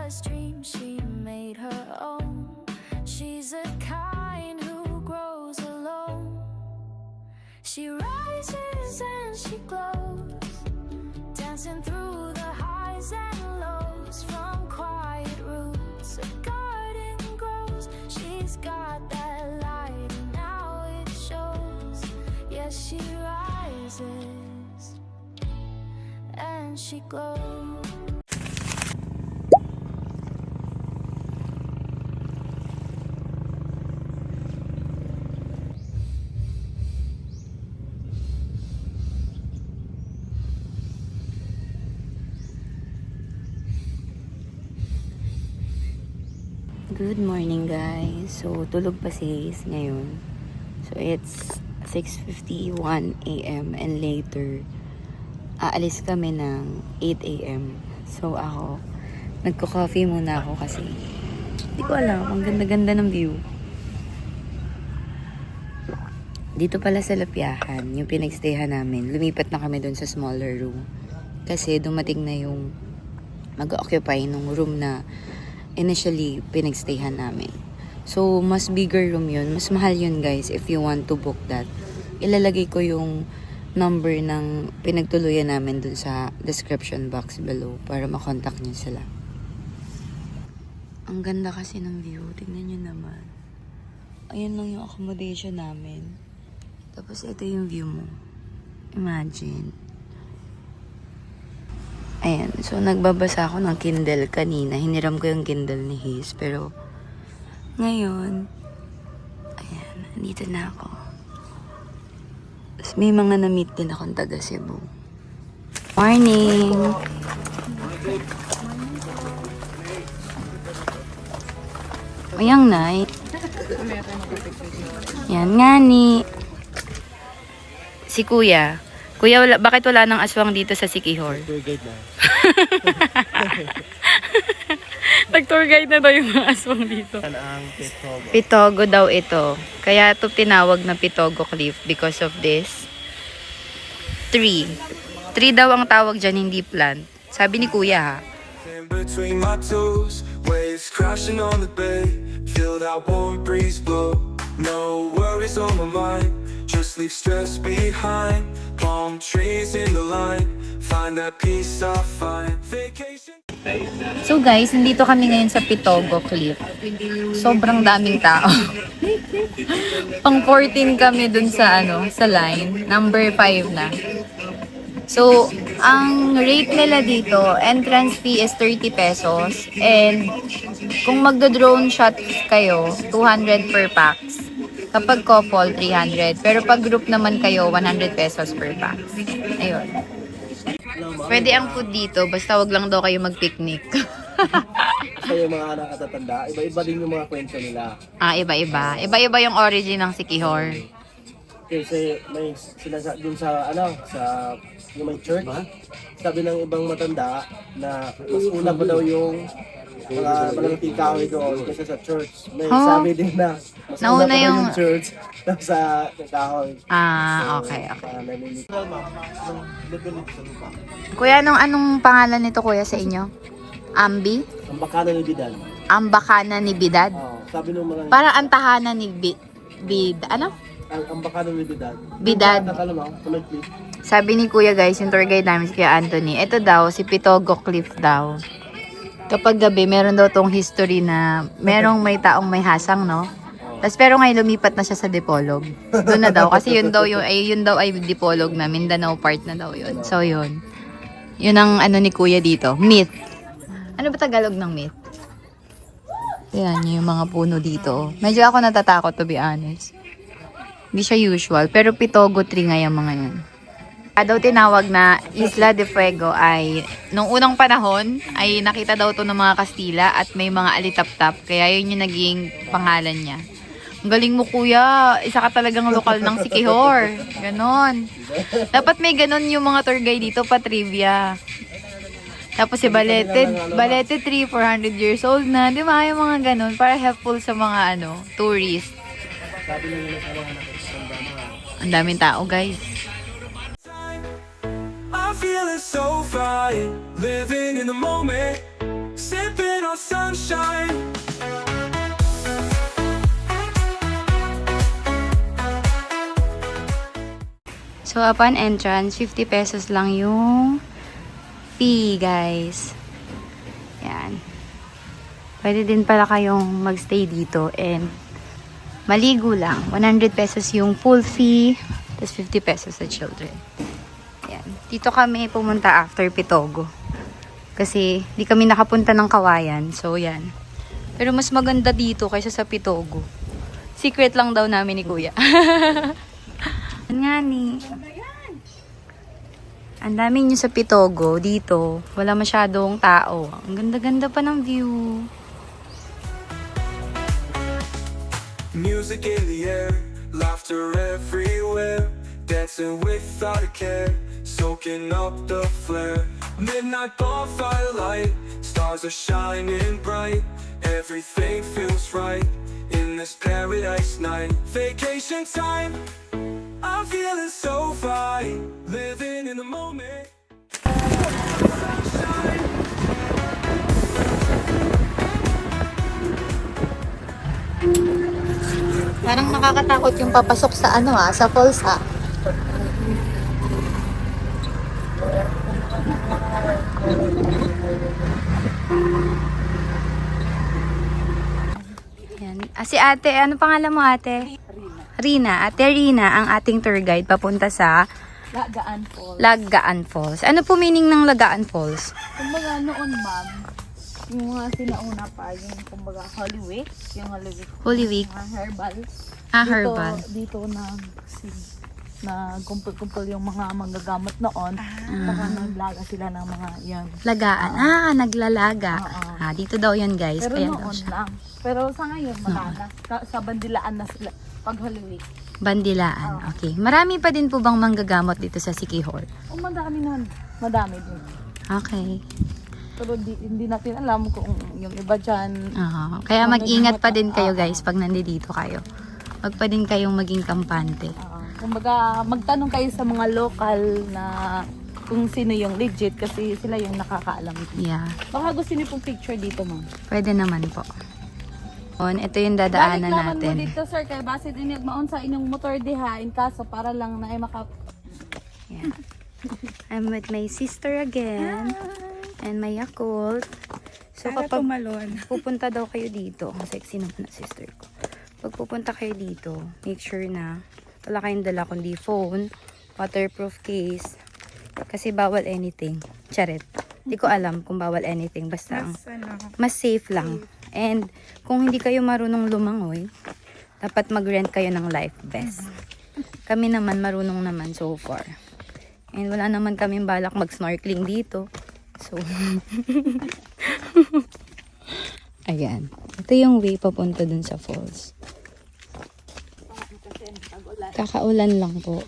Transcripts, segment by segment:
Stars dream she made her own. She's a kind who grows alone. She rises and she glows, dancing through the highs and lows. From quiet roots a garden grows. She's got that light and now it shows. Yes, she rises and she glows. Good morning guys. So tulog pa si Ace ngayon. So it's 6:51 AM and later aalis kami ng 8 AM. So ako nagko-coffee muna ako kasi hindi ko alam, ang ganda-ganda ng view. Dito pala sa Lapiahan, yung pinagstayhan namin, lumipat na kami dun sa smaller room. Kasi dumating na yung mag-occupy nung room na initially pinagstayhan namin. So, mas bigger room yun. Mas mahal yun guys if you want to book that. Ilalagay ko yung number ng pinagtuluyan namin dun sa description box below para makontak nyo sila. Ang ganda kasi ng view. Tingnan nyo naman. Ayan lang yung accommodation namin. Tapos ito yung view mo. Imagine. Ayan, so nagbabasa ako ng Kindle kanina. Hiniram ko yung Kindle ni Hayes. Pero, ngayon, ayan, nandito na ako. Tapos may mga na-meet din akong taga Cebu. Morning! Mayang night. Yan nga ni. Si Kuya. Kuya, bakit wala nang aswang dito sa Siquijor? Tour guide na. Nag-tour guide na daw yung mga aswang dito. Yan ang Pitogo. Pitogo daw ito. Kaya ito tinawag na Pitogo Cliff because of this tree. Tree daw ang tawag dyan, hindi plant. Sabi ni Kuya ha. In between my toes, waves crashing on the bay. Feel that warm breeze blow. No worries on my mind. Just leave stress behind. Palm trees in the line. Find that peace I find. Vacation. So guys, nandito kami ngayon sa Pitogo Cliff. Sobrang daming tao. Pang 14 kami dun sa sa line. Number 5 na. So, ang rate nila dito, entrance fee is 30 pesos. And kung magdo-drone shot kayo, 200 per pax. Kapag couple, 300. Pero pag group naman kayo, 100 pesos per pax. Ayun. Pwede ang food dito, basta wag lang daw kayo mag-picnic. Kasi yung mga nakatatanda, iba-iba din yung mga kwento nila. Iba-iba. Iba-iba yung origin ng Siquijor. Kasi may sila dun sa yung may church. Sabi ng ibang matanda na mas una pa daw yung mga malaking kahoy doon kaysa sa church. May sabi din na mas Nauna una pa daw yung yung church sa kahoy. Okay. Nalilit. Kuya, anong pangalan nito kuya sa inyo? Ambi? Ang bakana ni Bidal. Ambakana ni Bidad? Sabi ng mga Parang ang tahanan ni ano? ang bakana ni Bidal. Bidad. Nakakala mo, comment please. Sabi ni Kuya guys, yung tour guide namin si Kuya Anthony, ito daw, si Pitogo Cliff daw. Kapag gabi, meron daw tong history na may taong may hasang, no? Tapos pero ngayon lumipat na siya sa Dipolog. Doon na daw. Kasi yun daw ay Dipolog na. Mindanao part na daw yun. So yun. Yun ang ni Kuya dito. Myth. Ano ba Tagalog ng myth? Tingnan niyo yung mga puno dito. Medyo ako natatakot to be honest. Hindi siya usual. Pero Pitogo tree nga yung mga yan. Daw tinawag na Isla de Fuego ay nung unang panahon ay nakita daw to ng mga Kastila at may mga alitap-tap. Kaya yun yung naging pangalan niya. Ang galing mo kuya, isa ka talagang lokal ng Siquijor. Ganon. Dapat may ganon yung mga tour guide dito pa trivia. Tapos si Balete tree, 400 years old na. Di ba yung mga ganon para helpful sa mga tourist. Ang daming tao guys. I'm feeling so fine, living in the moment, sipping on sunshine. So, upon entrance, 50 pesos lang yung fee, guys. Yan. Pwede din pala kayong magstay dito and maligo lang. 100 pesos yung full fee, tapos 50 pesos sa children. Yan. Dito kami pumunta after Pitogo. Kasi di kami nakapunta ng Kawayan. So, yan. Pero mas maganda dito kaysa sa Pitogo. Secret lang daw namin ni Kuya. Yan nga ni. Ang dami nyo sa Pitogo. Dito, wala masyadong tao. Ang ganda-ganda pa ng view. Music in the air, laughter everywhere, dancing without a care, soaking up the flare. Midnight bonfire light, stars are shining bright, everything feels right in this paradise night. Vacation time, I'm feeling so fine, living in the moment. Sunshine. Parang nakakatakot yung papasok sa sa falls Yan. Si ate, ano pangalan mo ate? Rina. Ate Rina, ang ating tour guide papunta sa Lagaan Falls. Lagaan Falls. Ano po meaning ng Lagaan Falls? Kumbaga noon, ma'am, yung mga sinauna pa, yung kumbaga Holy Week, yung Holy Week. Holy Week. Mga herbal. Herbal. Dito na kumpul-kumpul yung mga manggagamot noon. Saka naglaga sila ng mga yan. Lagaan. Naglalaga. Oo. Dito daw yan guys. Pero Kaya daw noon siya. lang. Pero sa ngayon, wala na. Sa Bandilaan na sila pag Holy Week. Bandilaan. Okay. Marami pa din po bang manggagamot dito sa Siquijor? Madami nun. Madami din. Okay. Pero hindi natin alam kung yung iba dyan. Kaya mag-ingat pa din kayo guys pag nandito kayo. Wag pa din kayong maging kampante. Kumbaga, magtanong kayo sa mga local na kung sino yung legit kasi sila yung nakakaalam. Yeah. Baka gusto niyo pong picture dito, ma'am. Pwede naman po. Ito yung dadaanan Balik naman natin. mo dito, sir, kay base din magmaon sa inyong motor diha in kaso para lang na ay Yeah. I'm with my sister again. And my Yakult. So kapag pupunta daw kayo dito, sexy naman na sister ko. Pag pupunta kayo dito, make sure na wala kayong dala kundi phone, waterproof case, kasi bawal anything. Charet. Hindi ko alam kung bawal anything. Basta mas safe lang. And kung hindi kayo marunong lumangoy, dapat mag-rent kayo ng life vest. Kami naman marunong naman so far. And wala naman kaming balak mag-snorkeling dito. So, ayan. Ito yung way papunta dun sa falls. Kakaulan lang po.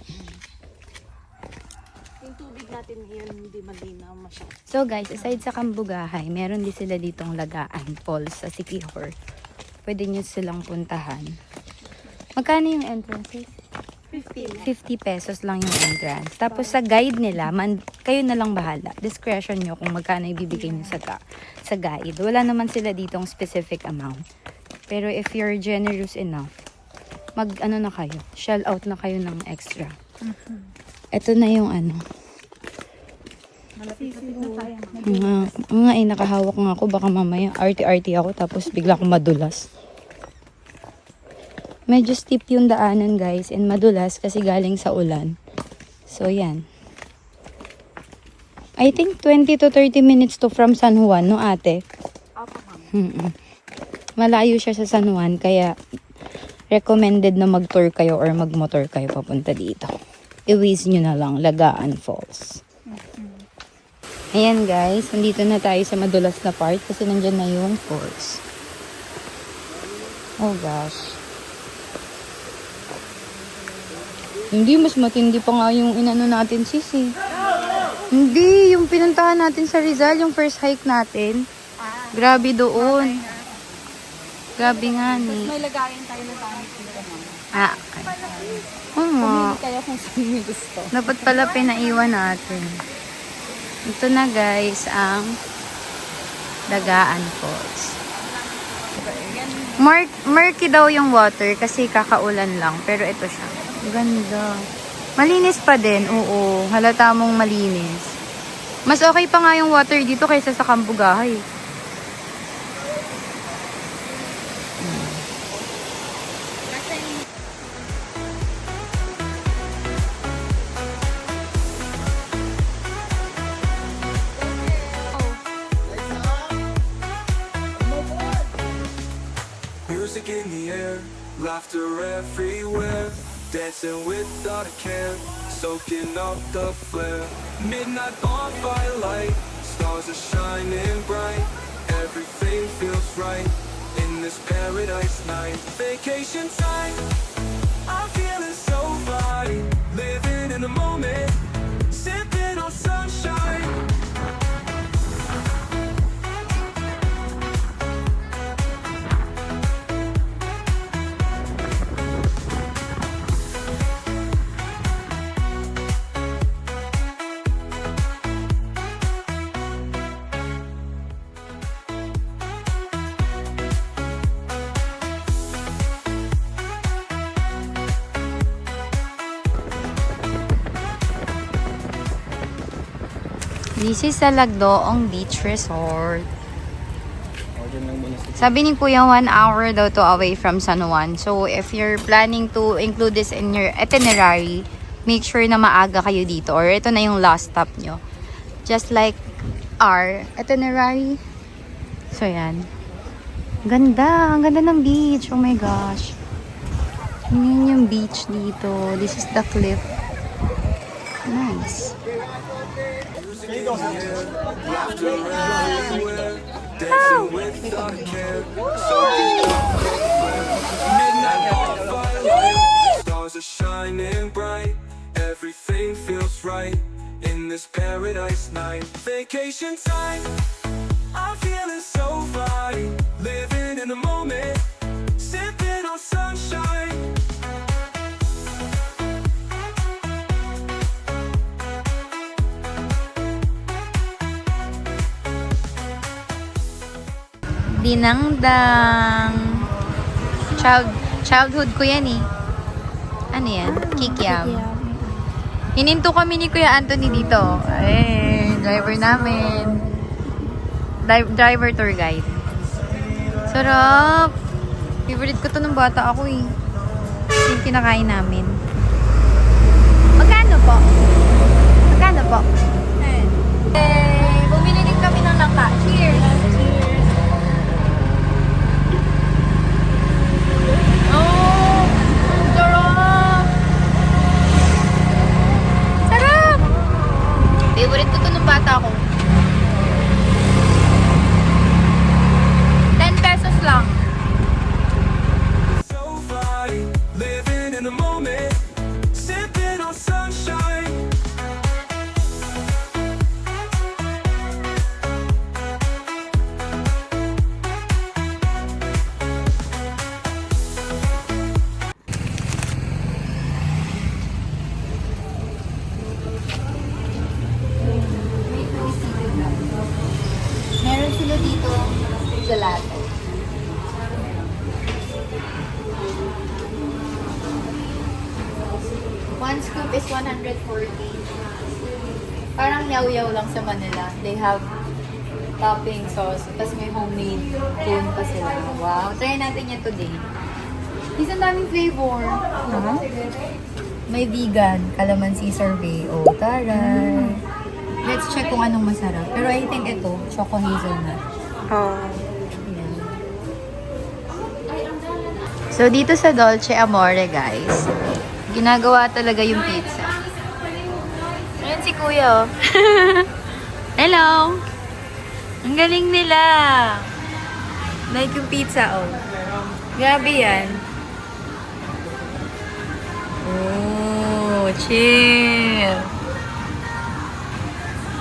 yung tubig natin ngayon hindi malinaw masyado. So guys, aside sa Kambugahay, meron din sila ditong Lagaan Falls sa Siquijor. Pwede nyo silang puntahan. Magkano yung entrances? 50 pesos lang yung entrance. Tapos sa guide nila, kayo na lang bahala. Discretion nyo kung magkano ibibigay nyo sa guide. Wala naman sila ditong specific amount. Pero if you're generous enough, na kayo. Shell out na kayo ng extra. Ito na yung nakahawak nga ako. Baka mamaya arty-arty ako tapos bigla akong madulas. Medyo steep yung daanan guys and madulas kasi galing sa ulan. So yan. I think 20 to 30 minutes to from San Juan, no ate? Malayo siya sa San Juan kaya recommended na mag-tour kayo or mag-motor kayo papunta dito. I-waze nyo na lang, Lagaan Falls. Ayan guys, nandito na tayo sa madulas na part kasi nandyan na yung falls. Oh gosh. Hindi, mas matindi pa nga yung inano natin sisi. Hindi, yung pinuntahan natin sa Rizal, yung first hike natin. Grabe doon. Grabe nga ni. May lagayan tayo na tayo dito, ma'am. Okay. Oo. Kaya kung sino yung gusto. Dapat pala pinaiwan natin. Ito na guys, ang Dagaan Falls. Murky daw yung water kasi kakaulan lang. Pero ito siya. Ganda. Malinis pa din. Oo. Halata mong malinis. Mas okay pa nga yung water dito kaysa sa Kambugahay. Music in the air, laughter everywhere, dancing without a care, soaking up the flare. Midnight bonfire light, stars are shining bright, everything feels right in this paradise night. Vacation time, I'm feeling so fine, living in the moment, sipping on sunshine. This is sa Lagdoong Beach Resort. Sabi ni Kuya 1 hour daw to away from San Juan. So, if you're planning to include this in your itinerary, make sure na maaga kayo dito or ito na yung last stop nyo. Just like our itinerary. So, yan. Ganda. Ang ganda ng beach. Oh my gosh. Yun yung beach dito. This is the cliff. Nice. Dancing without a care, soaking up the flare. Midnight bonfire light, stars are shining bright, everything feels right in this paradise night. Vacation time, I'm feeling so fine, living in the moment, sipping on sunshine. Dinangdang. Childhood ko yan eh. Ano yan? Kikiam. Hininto kami ni Kuya Anthony dito. Eh, driver namin. Driver tour guide. Sarap. Favorite ko to ng bata ako eh. Yung kinakain namin. Magkano po? Magkano po? Bumili din kami ng langka. Cheers! Favorite ko to nung bata ko. 10 pesos lang. So fine, living in the moment, sipping on sunshine. Meron sila dito gelato. One scoop is 140. Parang yaw-yaw lang sa Manila. They have topping sauce. Tapos may homemade tune pa sila. Wow. Try natin yan today. Isang daming flavor. May vegan, calamansi sorbet. Oh, taray. Let's check kung anong masarap. Pero I think ito, choco hazelnut. Ayan. So, dito sa Dolce Amore, guys, ginagawa talaga yung pizza. Ayan si Kuya, oh. Hello! Ang galing nila! Like yung pizza, oh. Grabe yan. Oh, chill!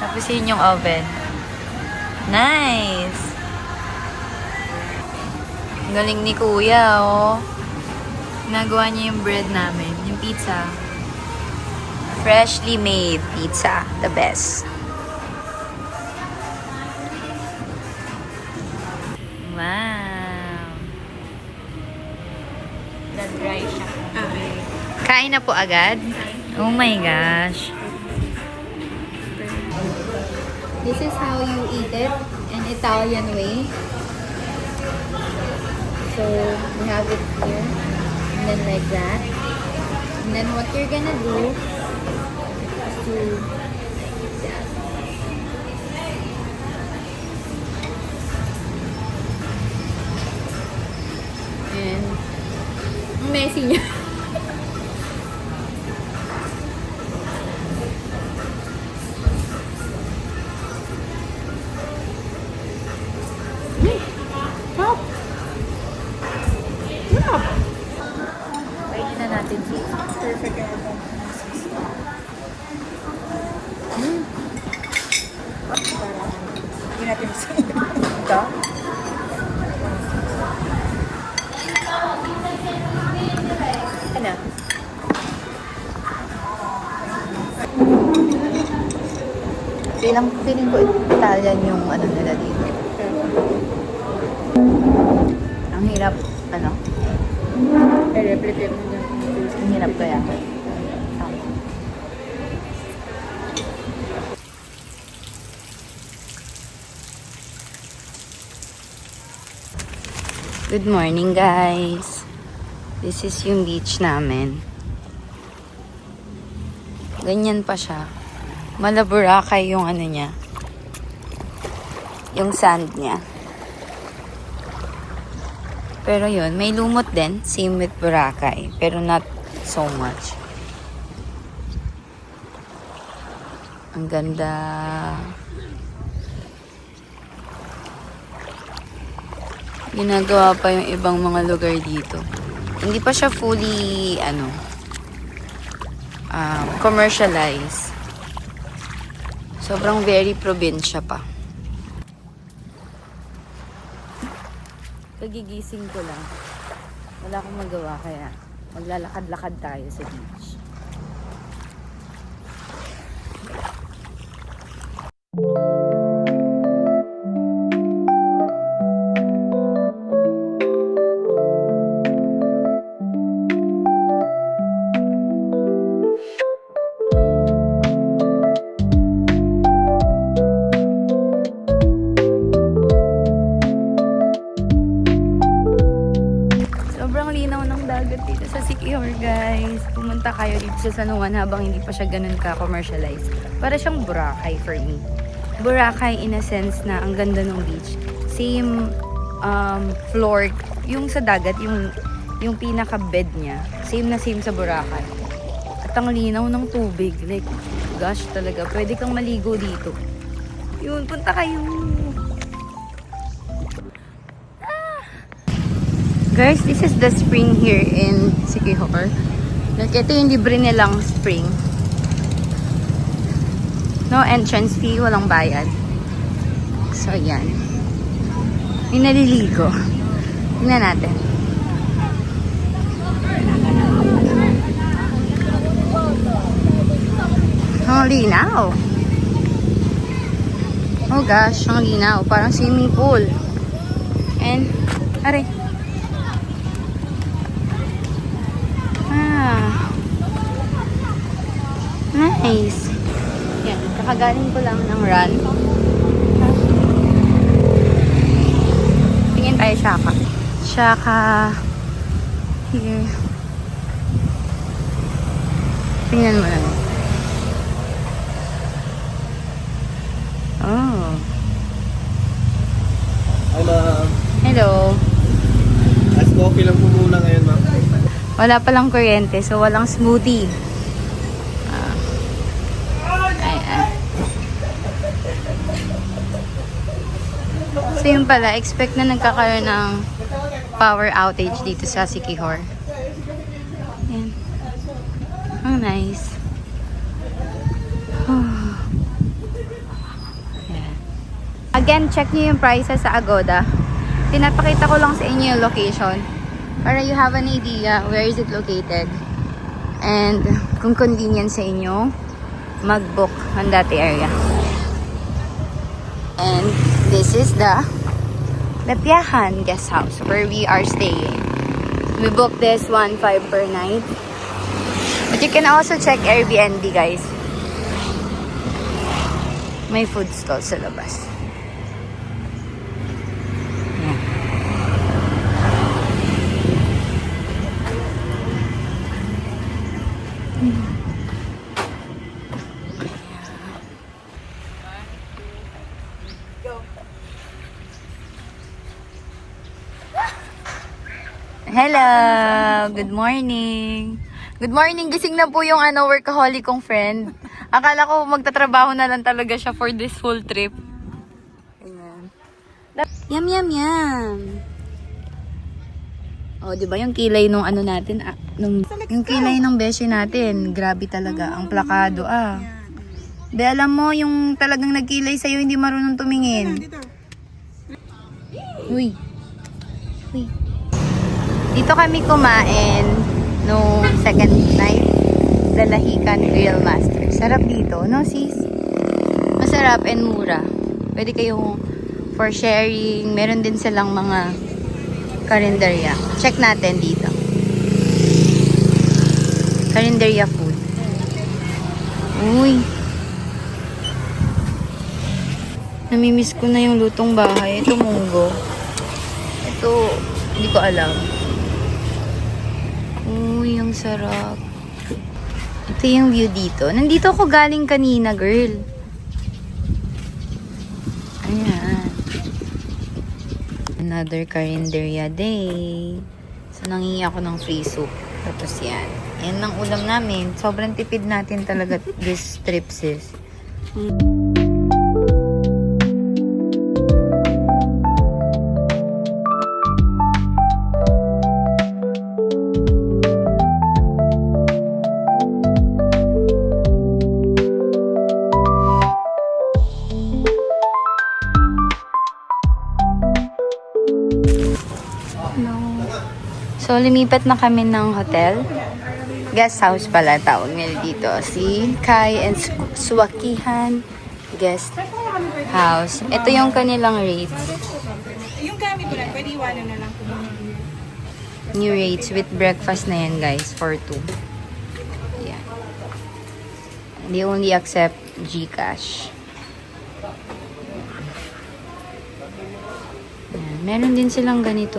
Tapos yun yung oven. Nice! Ang galing ni Kuya, oh. Nagawa niya yung bread namin. Yung pizza. Freshly made pizza. The best. Kain na po agad? Oh my gosh. This is how you eat it in Italian way. So, we have it here. And then like that. And then what you're gonna do is to and messy niya. Pwede na natin siya. Perfect. Hindi natin ito. Ano? Feeling ko Italian yung ano nila dito. Ang hirap, ano? I-replicate mo niya. Ang hirap kaya. Good morning, guys. This is yung beach namin. Ganyan pa siya. Malaburakay yung ano niya. Yung sand niya. Pero yun, may lumot din. Same with Boracay. Pero not so much. Ang ganda. Ginagawa pa yung ibang mga lugar dito. Hindi pa siya fully, commercialized. Sobrang very probinsya pa. Pagigising ko lang. Wala akong magawa kaya maglalakad-lakad tayo sa beach. Sobrang linaw ng dagat dito sa Siquijor, guys. Pumunta kayo dito sa San Juan habang hindi pa siya ganun ka-commercialized. Para siyang Boracay for me. Boracay in a sense na ang ganda ng beach. Same floor. Yung sa dagat, yung pinaka-bed niya. Same na same sa Boracay. At ang linaw ng tubig. Like, gosh talaga. Pwede kang maligo dito. Yun, punta kayo. Guys, this is the spring here in Siquijor. Like, ito yung libre nilang spring. No entrance fee, walang bayad. So, yan. Yung naliligo. Tingnan natin. Ang linaw. Oh gosh, ang linaw. Parang swimming pool. And, aray. Nice. Yan, kakagaling ko lang ng run. Tingin tayo Shaka. Shaka. Here. Tingnan mo lang. Oh. Ay, ma'am. Hello. Ice coffee lang po muna ngayon, ma'am. Wala palang kuryente, so walang smoothie. So yun pala, expect na nagkakaroon ng power outage dito sa Siquijor. Yan. Oh, nice. Yan. Again, check nyo yung prices sa Agoda. Pinapakita ko lang sa inyo yung location para you have an idea where is it located and kung convenient sa inyo mag-book on that area. And this is the Lepiahan guest house where we are staying. We booked this 1,500 per night. But you can also check Airbnb, guys. May food stall sa labas. Hello! Good morning! Good morning! Gising na po yung workaholic kong friend. Akala ko magtatrabaho na lang talaga siya for this whole trip. Ayan. Yum, yum, yum! Oh, di ba yung kilay nung natin, yung kilay ng beshi natin, grabe talaga, ang plakado Be, alam mo, yung talagang nagkilay sa'yo, hindi marunong tumingin. Uy. Uy. Dito kami kumain nung second night sa Lahican Grill Master. Sarap dito, no sis? Masarap and mura. Pwede kayong for sharing. Meron din silang mga karinderya. Check natin dito. Karinderya food. Uy. Namimiss ko na yung lutong bahay. Ito munggo. Ito, hindi ko alam. Uy, ang sarap. Ito yung view dito. Nandito ako galing kanina, girl. Ayan. Another karinderya day. So, nangingi ako ng free soup. Tapos yan. Yan ang ulam namin. Sobrang tipid natin talaga this trip, sis. So, lumipat na kami ng hotel. Guest house pala tawag nila dito. Si Kai and Swakihan Guest House. Ito yung kanilang rates. Yung gamit ko lang, pwede iwanan na lang. New rates with breakfast na yan, guys, for 2. Yan. They only accept GCash. Yan. Meron din silang ganito.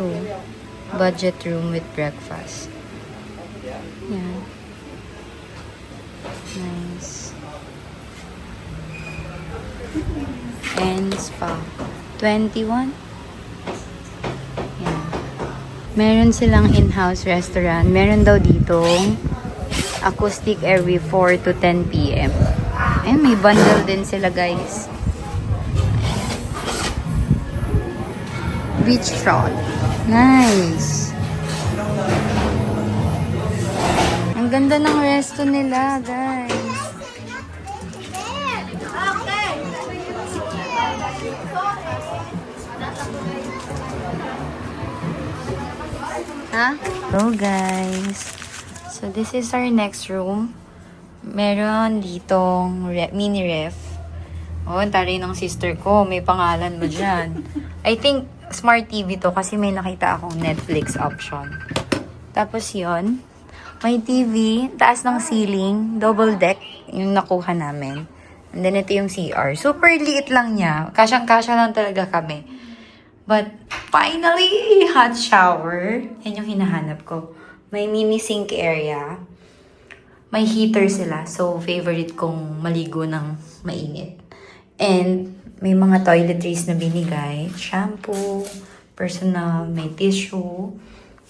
Budget room with breakfast. Yan. Nice. And spa. 21. Yan. Meron silang in-house restaurant. Meron daw ditong acoustic every 4 to 10 p.m. And may bundle din sila, guys. Beachfront. Nice. Ang ganda ng resto nila, guys. Ha? Hello, guys. So, this is our next room. Meron ditong mini ref. Oh, tari ng sister ko. May pangalan mo dyan. I think Smart TV to kasi may nakita akong Netflix option. Tapos yon, may TV, taas ng ceiling, double deck, yung nakuha namin. And then ito yung CR. Super liit lang niya. Kasyang-kasya lang talaga kami. But finally, hot shower. Yan yung hinahanap ko. May mini sink area. May heater sila. So, favorite kong maligo ng mainit. And may mga toiletries na binigay. Shampoo, personal, may tissue,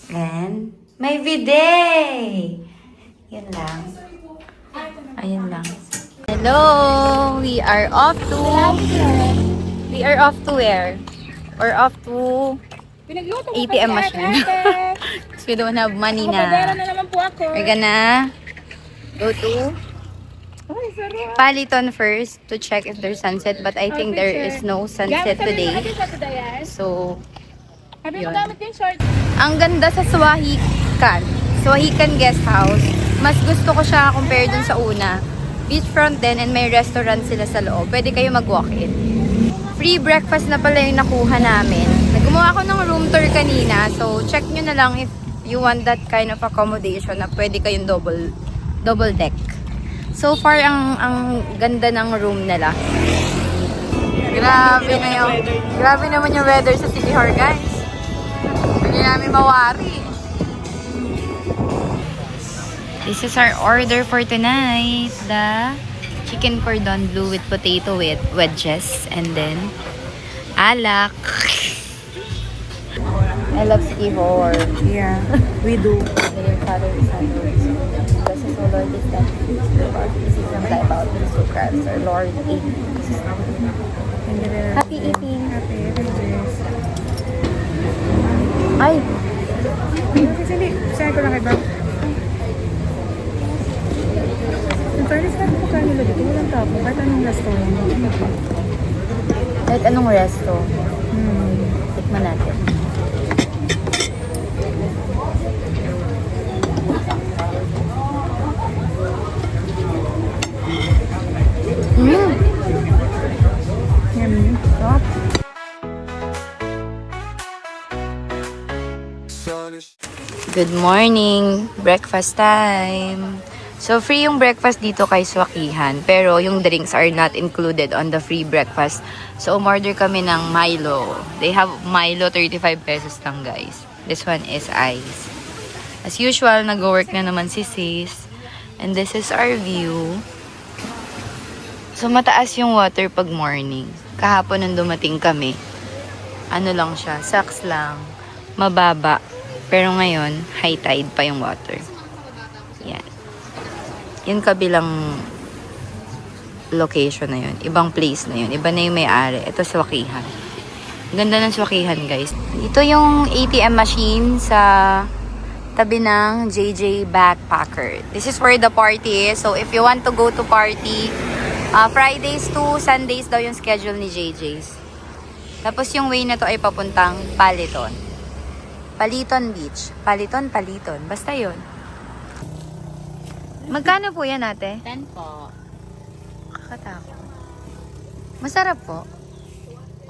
and may bidet! Yan lang. Ayun lang. Hello! We are off to where? We're off to ATM machine. Because we don't have money na. Na naman po ako. We're gonna go to Paliton first to check if there's sunset, but I think there is no sunset today. So, yun. Ang ganda sa Swahican Guest House. Mas gusto ko siya compare dun sa una. Beachfront din and may restaurant sila sa loob. Pwede kayo mag-walk-in. Free breakfast na pala yung nakuha namin. Gumawa ako ng room tour kanina. So, check nyo na lang if you want that kind of accommodation na pwede kayong double double deck. So far, ang ganda ng room nila. Grabe naman yung weather sa City Hall, guys. Hindi namin mawari. This is our order for tonight. The chicken cordon bleu with potato wedges. And then, alak. I love City Hall. Yeah, we do. Your father is under Bless us, O Lord, this time. This is ang life out of the Christ, our Lord. Amen. Happy eating. Happy Avengers. Ay, Kasi hindi, saan ko lang iba. Yung fairness natin po kaya nila dito, walang tapo. Kahit anong restaurant. kahit anong resto. Tikman natin. Yan, top. Sun is Good morning! Breakfast time! So, free yung breakfast dito kay Swakihan. Pero yung drinks are not included on the free breakfast. So, umorder kami ng Milo. They have Milo, 35 pesos lang, guys. This one is ice. As usual, nag-work na naman si Sis. And this is our view. So, mataas yung water pag morning. Kahapon nung dumating kami, ano lang siya, saks lang. Mababa. Pero ngayon, high tide pa yung water. Yan. Yung kabilang location na yun. Ibang place na yun. Iba na yung may-ari. Ito, Swakihan. Ganda ng Swakihan, guys. Ito yung ATM machine sa tabi ng JJ Backpacker. This is where the party is. So, if you want to go to party, Fridays to Sundays daw yung schedule ni JJ's. Tapos yung way na to ay papuntang Paliton. Paliton Beach. Paliton. Basta yun. Magkano po yan, ate? 10 po. Kakatakot. Masarap po.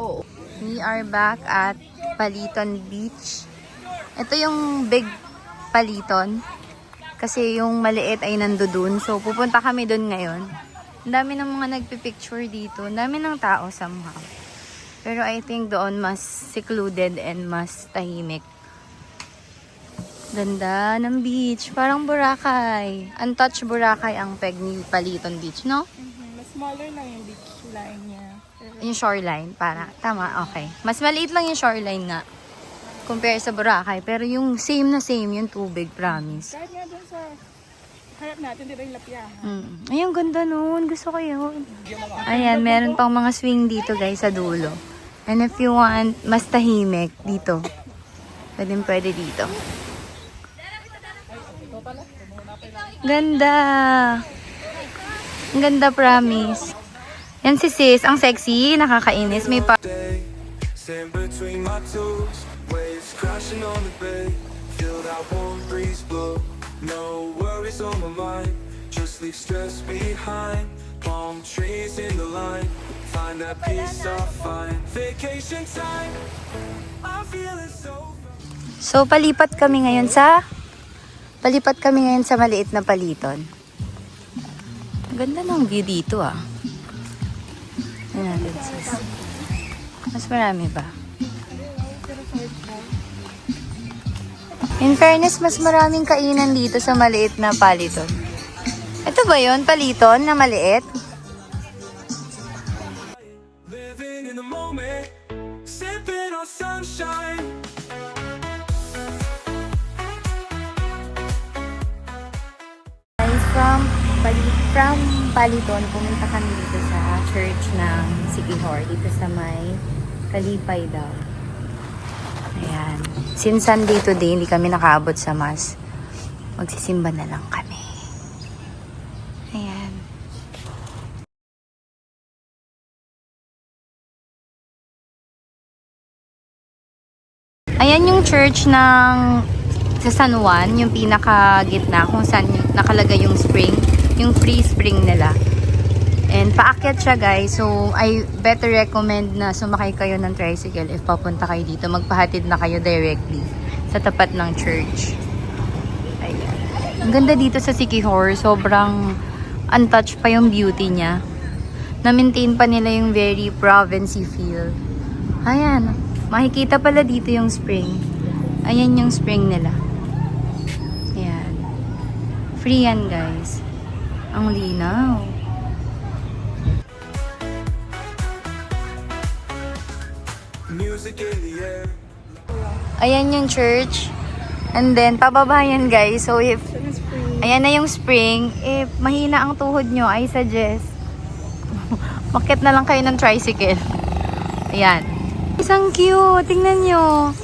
Oo. We are back at Paliton Beach. Ito yung big Paliton. Kasi yung maliit ay nandoon. So, pupunta kami doon ngayon. Ang dami ng mga nagpipicture dito. Ang dami ng tao somehow. Pero I think doon mas secluded and mas tahimik. Ganda ng beach. Parang Boracay. Untouched Boracay ang peg ni Paliton Beach, no? Mas smaller lang yung beach line niya. Pero Yung shoreline, para. Tama, okay. Mas maliit lang yung shoreline nga. Compare sa Boracay. Pero yung same na same yung tubig, promise. kahit nga dun sa harap natin, di ba yung lapiahan? Ayun, ganda nun. Gusto ko yun. Ayan, meron pang mga swing dito, guys, sa dulo. And if you want, mas tahimik dito. Pwede dito. Ganda. Ang ganda, promise. Yan si sis, ang sexy, nakakainis. May pa... day, sand between my toes, waves crashing on the bay. Feel that warm breeze blow. No worries on my mind, just leave stress behind. Palm trees in the line, find that peace I find. Vacation time, I'm feeling so. So, palipat kami ngayon sa maliit na Paliton. Ganda ng view dito, ah. Ayan natin, sis. Mas marami ba? In fairness, mas maraming kainan dito sa maliit na Paliton. Ito ba yun? Paliton na maliit? Living in the moment, sipping on sunshine. Guys, from Paliton, pumunta kami dito sa church ng City Hall. Dito sa may Kalipay daw. Ayan. Since Sunday today, hindi kami nakaabot sa Mass. Magsisimba na lang kami. Ayan. Ayan yung church ng sa San Juan, yung pinaka-gitna kung saan nakalagay yung spring, yung free spring nila. And paakyat siya, guys. So, I better recommend na sumakay kayo ng tricycle if papunta kayo dito. Magpahatid na kayo directly sa tapat ng church. Ayan. Ang ganda dito sa Siquijor. Sobrang untouched pa yung beauty niya. Na-maintain pa nila yung very provincey feel. Ayan. Makikita pala dito yung spring. Ayan yung spring nila. Ayan. Free yan, guys. Ang linaw. Music in the air. Ayan yung church. And then, pababa yan, guys. So, if ayan na yung spring, if mahina ang tuhod nyo, I suggest makit na lang kayo ng tricycle. Ayan. Isang cute. Tingnan nyo.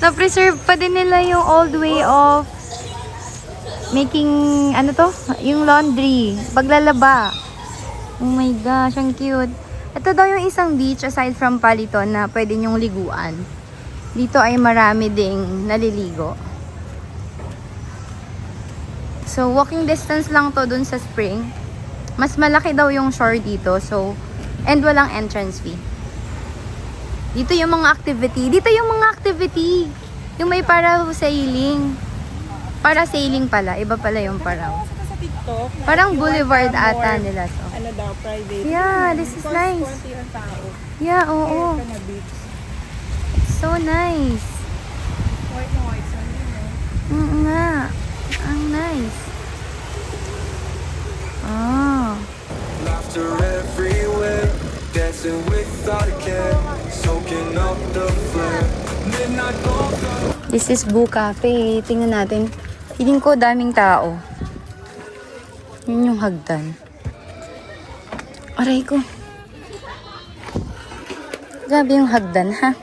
Na-preserve pa din nila yung old way of making, ano to? Yung laundry. Paglalaba. Oh my gosh, ang cute. Ito daw yung isang beach aside from Paliton na pwede nyong liguan. Dito ay marami ding naliligo. So, walking distance lang to dun sa spring. Mas malaki daw yung shore dito. So, and walang entrance fee. Dito yung mga activity. Dito yung mga activity. Yung may parasailing. Parasailing pala. Iba pala yung paraw. Sa TikTok. Parang boulevard ata nila to. Ano daw, private. Yeah, this is nice. Konti yung tao. Yeah, oo. Kaya ka na beach. So nice. White na white sand yun, no? Nga. Ang nice. Oh. Laughter everywhere, dancing without a care, soaking up the flare. Midnight bonfire. This is Boo Cafe. Tingnan natin. Feeling ko daming tao. Yun yung hagdan. Aray ko. Grabe yung hagdan, ha?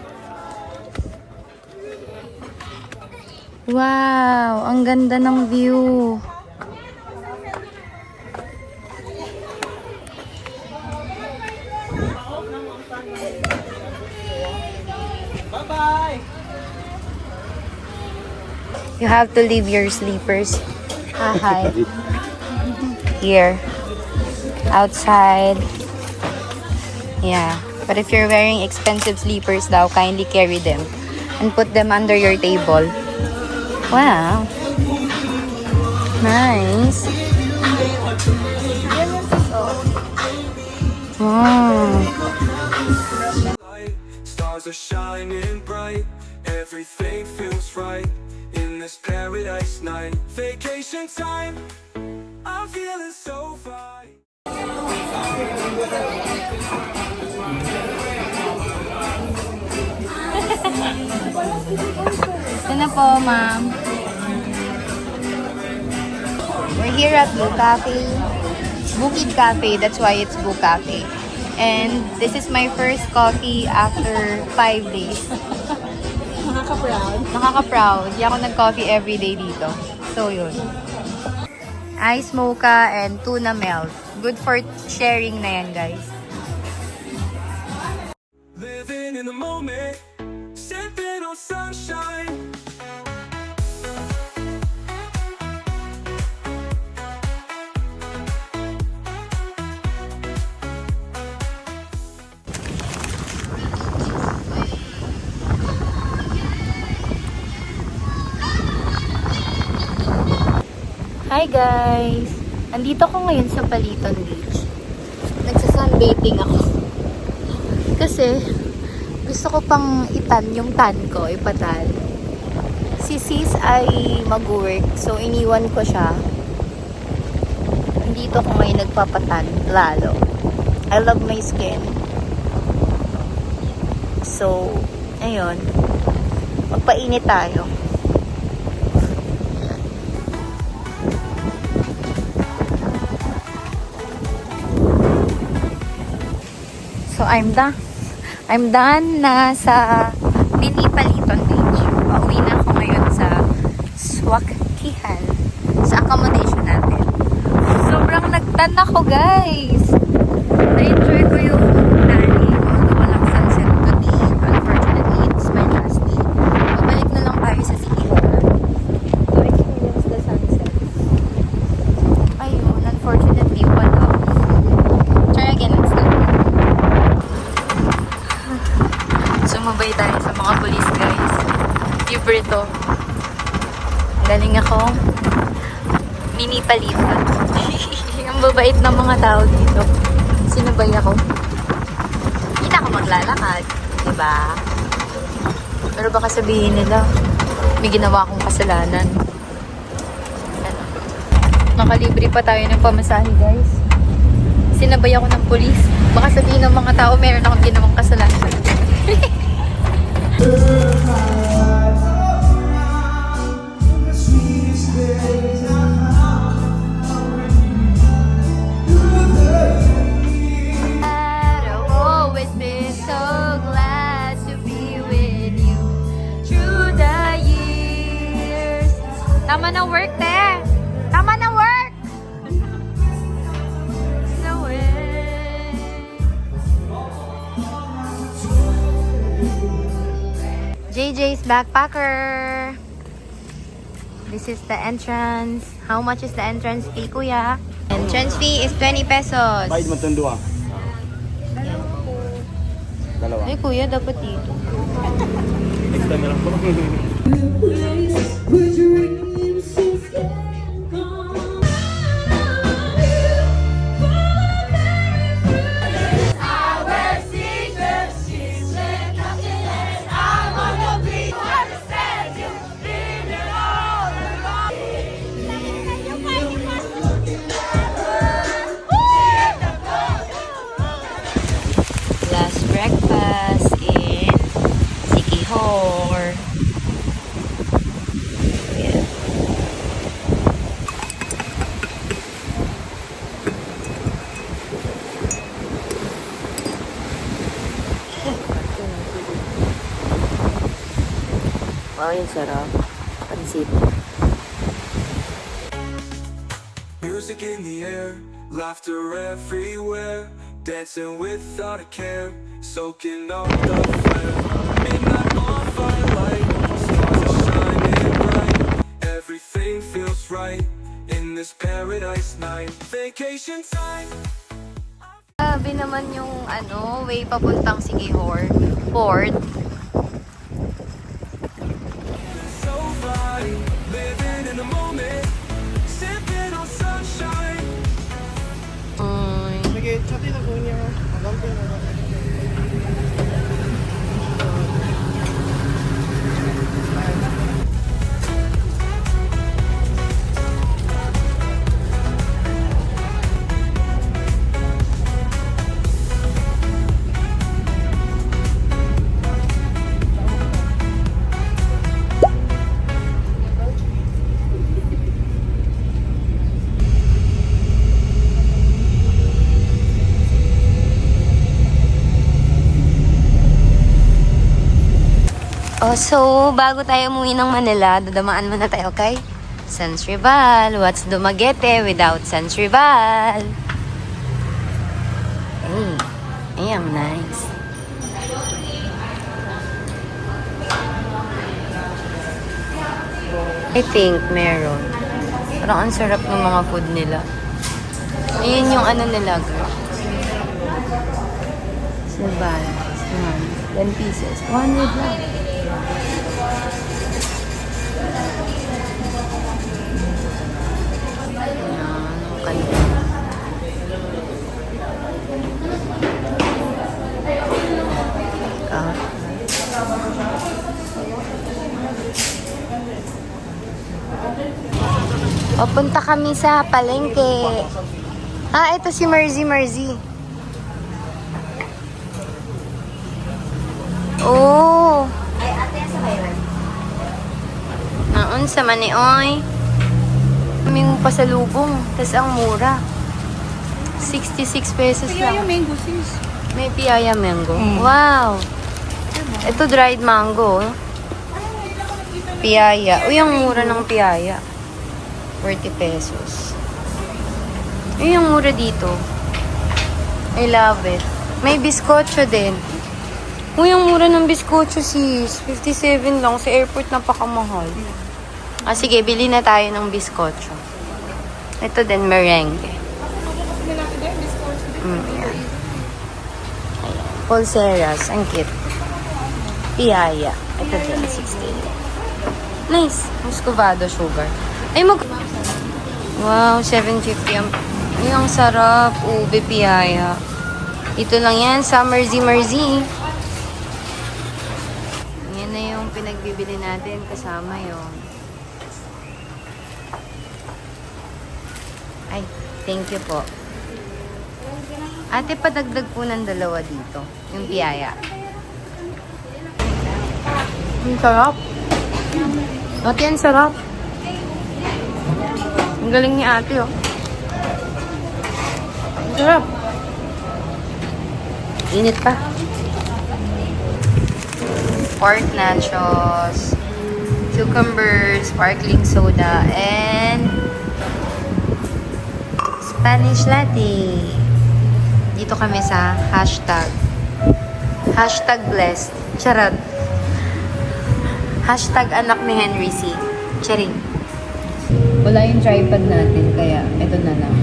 Wow! Ang ganda ng view. Bye-bye! You have to leave your sleepers. Hi. Here. Outside. Yeah. But if you're wearing expensive sleepers daw, kindly carry them and put them under your table. Wow. Nice. Light, stars are shining bright, everything feels right in this paradise night. Vacation time, I'm feeling so fine. Ito na po, ma'am. We're here at Boo Cafe. Bukid Cafe, that's why it's Boo Cafe. And this is my first coffee after 5 days. Nakaka-proud. Nakaka-proud. Di ako nag-coffee every day dito. So, yun. Ice mocha and tuna melt. Good for sharing na yan, guys. Living in the moment, sipping on sunshine. Hi guys! Andito ko ngayon sa Paliton Beach. Nagsa-sunbathing ako. Kasi gusto ko pang itan yung tan ko, ipatan. Si sis ay mag-work, so iniwan ko siya. Andito ko ngayon nagpapatan, lalo. I love my skin. So, ayun. Magpainit tayo. So, I'm done na sa mini Paliton Beach. Pauwi na ako ngayon sa Swakihan. Sa accommodation natin. Sobrang nagtan ako, guys. Na-enjoy ko yung dining. Although walang sunset today. Unfortunately, it's my last day. Babalik na lang tayo sa Siquijor to experience the sunset. Ayun, unfortunately, wala. Try again next time. Sumabay tayo sa mga police, guys. Libre to. Galing ako. Mini Palita. Ang babait ng mga tao dito. Sinabay ako. Kita ko maglalakad. Diba? Pero baka sabihin nila, may ginawa akong kasalanan. Ano? Nakalibre pa tayo ng pamasahe, guys. Sinabay ako ng polis. Baka sabihin ng mga tao, meron akong ginawang kasalanan. I've always been so glad to be with you through the years. Tama na work, te! Tama na work! No way. JJ's Backpacker. This is the entrance. How much is the entrance fee, kuya? Entrance fee is 20 pesos. Bayad mo itong dua. Dalawa. Ay, kuya, dapat dito. Next time na lang po. Last breakfast in Sikihor. Yeah. Wow, yung sarap. Pansit. Music in the air, laughter everywhere, dancing without a care, soaking up the flare. Midnight on firelight, stars are shining bright. Everything feels right in this paradise night. Vacation time. Grabe naman yung way papuntang Sikihor. Port. So fine, living in the moment, sipping on sunshine. Sige, chatin ako niya. Magamping na. Oh, so, bago tayo umuwi ng Manila, dadamaan muna tayo kay San Srival. What's Dumaguete without San Srival? Hey, ayan, nice. I think meron. Parang ang sarap ng mga food nila. Ayan yung nila, girl. Srival. 10 pieces. 200 lang. Papunta kami sa palengke. Ah, ito si Merzy. Oh. Naon sa manioy. Kaming pasalubong. Tas ang mura. 66 pesos lang. Piyaya mango, sis. May piyaya mango. Wow. Ito dried mango. Piyaya. Uy, ang mura ng piyaya. 40 pesos. Uy, ang mura dito. I love it. May biskotso din. Uy, ang mura ng biskotso, sis. 57 lang. Sa airport, napakamahal. Ah, sige, bili na tayo ng biskotso. Ito din, merengue. Yan. Ayan. Pulseras. Ang cute. Piyaya. Ito din, 16. Nice. Muscovado sugar. Ay, Wow, 750 ang... Yung sarap. Ube piyaya. Ito lang yan sa Merzy. Yan na yung pinagbibili natin. Kasama yung... Ay, thank you po. Ate, padagdag po ng dalawa dito. Yung piyaya. Ang sarap. Ate, ang sarap. Ang galing ni ate, oh. Ang sarap. Init pa. Pork nachos, cucumber, sparkling soda, and Spanish latte. Dito kami sa hashtag blessed. Charot. Hashtag anak ni Henry C. Charing. Wala yung tripod natin, kaya ito na lang.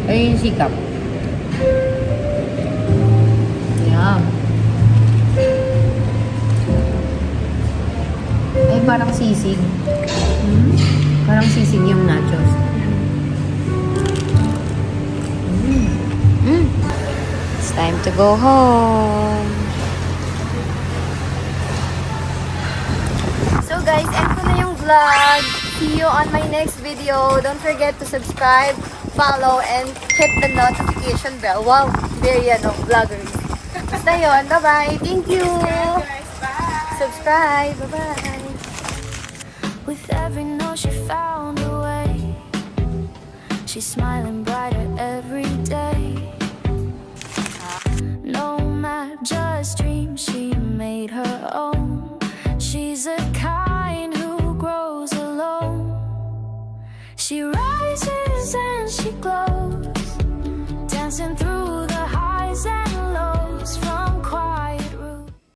Ayun yung sikap. Yeah. Ay, parang sisig. Parang sisig yung nachos. It's time to go home. So guys, end ko na yung vlog. See you on my next video. Don't forget to subscribe, follow, and hit the notification bell. Wow, very vloggers. Basta yun. Bye-bye. Thank you. Subscribe. Bye-bye. With every note she found a way. She's smiling brighter every day. No map, just dreams she made her own. She's a kind who grows alone. She rises and she glows, dancing through